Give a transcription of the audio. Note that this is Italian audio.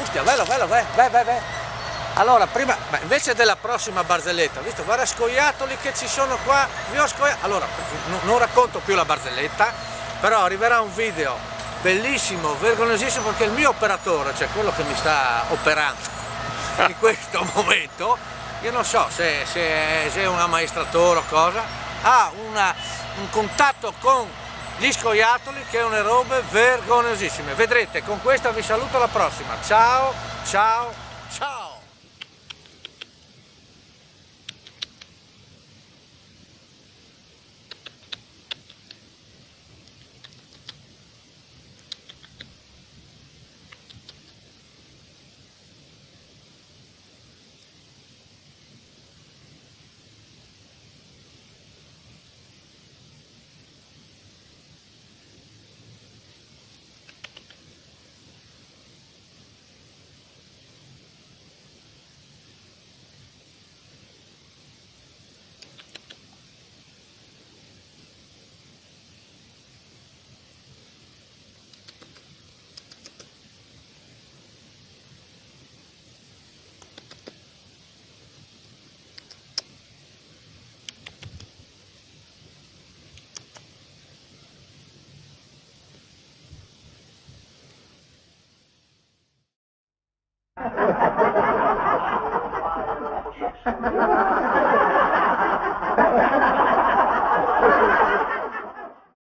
Ostia, bello, bello, vai, vai, vai, vai. Allora, prima, invece della prossima barzelletta, visto, guarda scoiattoli che ci sono qua, vi ho scoiato. Allora, non racconto più la barzelletta, però arriverà un video bellissimo, vergognosissimo, perché il mio operatore, cioè quello che mi sta operando in questo momento, io non so se è un ammaestratore o cosa, ha un contatto con gli scoiattoli che è una robe vergognosissime. Vedrete, con questa vi saluto, alla prossima. Ciao, ciao, ciao.